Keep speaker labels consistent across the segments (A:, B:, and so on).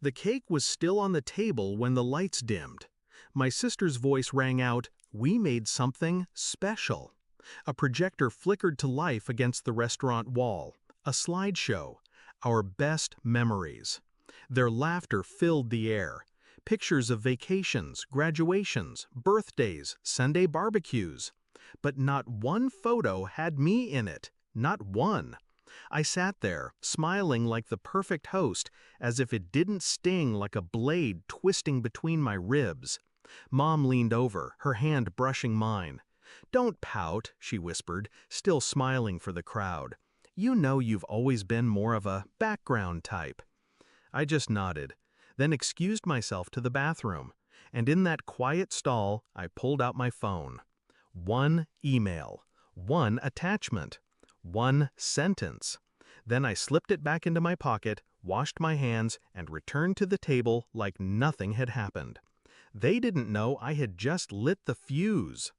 A: The cake was still on the table when the lights dimmed. My sister's voice rang out, "We made something special." A projector flickered to life against the restaurant wall. A slideshow. Our best memories. Their laughter filled the air. Pictures of vacations, graduations, birthdays, Sunday barbecues. But not one photo had me in it. Not one. I sat there, smiling like the perfect host, as if it didn't sting like a blade twisting between my ribs. Mom leaned over, her hand brushing mine. "Don't pout," she whispered, still smiling for the crowd. "You know you've always been more of a background type." I just nodded, then excused myself to the bathroom, and in that quiet stall, I pulled out my phone. One email, one attachment, one sentence. Then I slipped it back into my pocket, washed my hands, and returned to the table like nothing had happened. They didn't know I had just lit the fuse.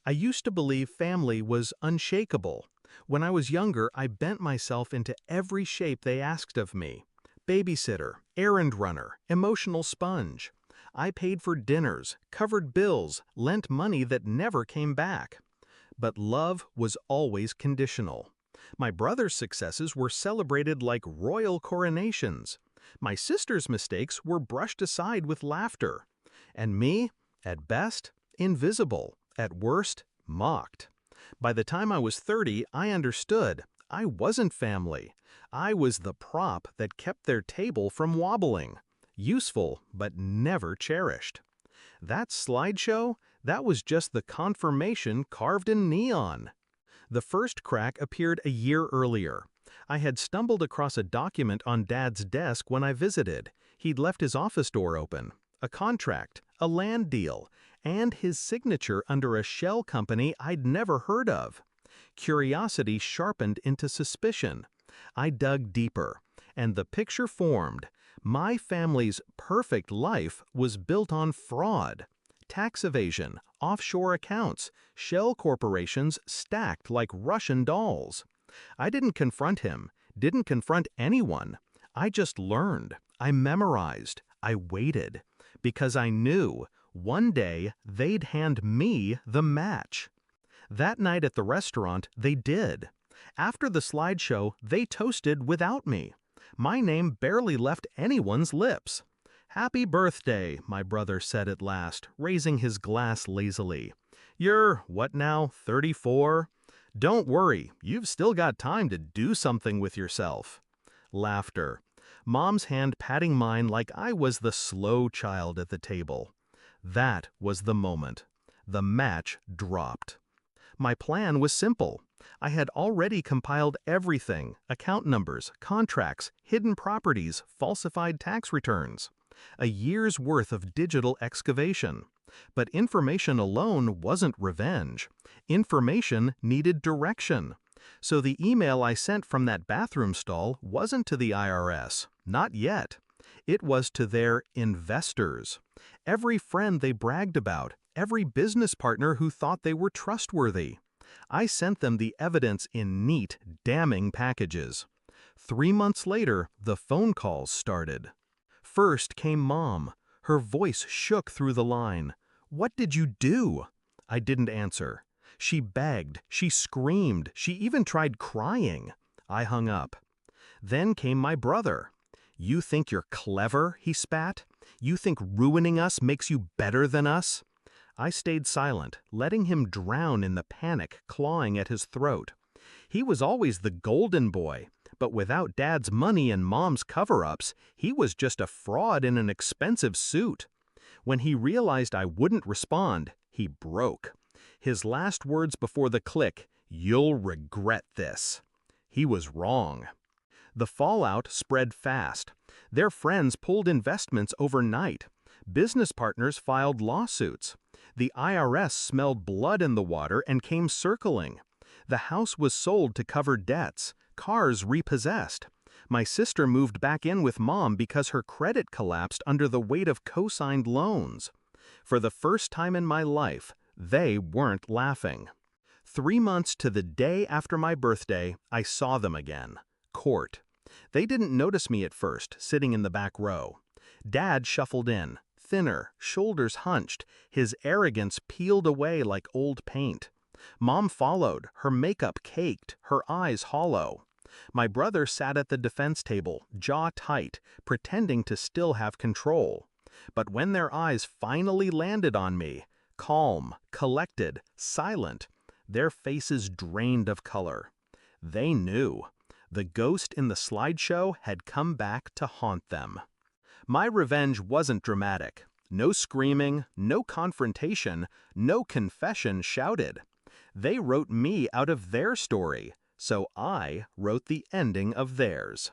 A: I used to believe family was unshakable. When I was younger, I bent myself into every shape they asked of me. Babysitter, errand runner, emotional sponge. I paid for dinners, covered bills, lent money that never came back. But love was always conditional. My brother's successes were celebrated like royal coronations. My sister's mistakes were brushed aside with laughter. And me, at best, invisible, at worst, mocked. By the time I was 30, I understood. I wasn't family. I was the prop that kept their table from wobbling. Useful, but never cherished. That slideshow, that was just the confirmation carved in neon. The first crack appeared a year earlier. I had stumbled across a document on Dad's desk when I visited. He'd left his office door open. A contract, a land deal, and his signature under a shell company I'd never heard of. Curiosity sharpened into suspicion. I dug deeper, and the picture formed. My family's perfect life was built on fraud. Tax evasion, offshore accounts, shell corporations stacked like Russian dolls. I didn't confront him, didn't confront anyone. I just learned. I memorized. I waited. Because I knew one day they'd hand me the match. That night at the restaurant, they did. After the slideshow, they toasted without me. My name barely left anyone's lips. "Happy birthday," my brother said at last, raising his glass lazily. "You're, what now, 34? Don't worry, you've still got time to do something with yourself." Laughter. Mom's hand patting mine like I was the slow child at the table. That was the moment. The match dropped. My plan was simple. I had already compiled everything: account numbers, contracts, hidden properties, falsified tax returns. A year's worth of digital excavation. But information alone wasn't revenge. Information needed direction. So the email I sent from that bathroom stall wasn't to the IRS. Not yet. It was to their investors. Every friend they bragged about, every business partner who thought they were trustworthy. I sent them the evidence in neat, damning packages. 3 months later, the phone calls started. First came Mom. Her voice shook through the line. "What did you do?" I didn't answer. She begged, she screamed, she even tried crying. I hung up. Then came my brother. "You think you're clever?" he spat. "You think ruining us makes you better than us?" I stayed silent, letting him drown in the panic clawing at his throat. He was always the golden boy, but without Dad's money and Mom's cover-ups, he was just a fraud in an expensive suit. When he realized I wouldn't respond, he broke. His last words before the click, "You'll regret this." He was wrong. The fallout spread fast. Their friends pulled investments overnight. Business partners filed lawsuits. The IRS smelled blood in the water and came circling. The house was sold to cover debts, cars repossessed. My sister moved back in with Mom because her credit collapsed under the weight of co-signed loans. For the first time in my life, they weren't laughing. 3 months to the day after my birthday, I saw them again. Court. They didn't notice me at first, sitting in the back row. Dad shuffled in, thinner, shoulders hunched, his arrogance peeled away like old paint. Mom followed, her makeup caked, her eyes hollow. My brother sat at the defense table, jaw tight, pretending to still have control. But when their eyes finally landed on me, calm, collected, silent, their faces drained of color. They knew. The ghost in the slideshow had come back to haunt them. My revenge wasn't dramatic. No screaming, no confrontation, no confession shouted. They wrote me out of their story, so I wrote the ending of theirs.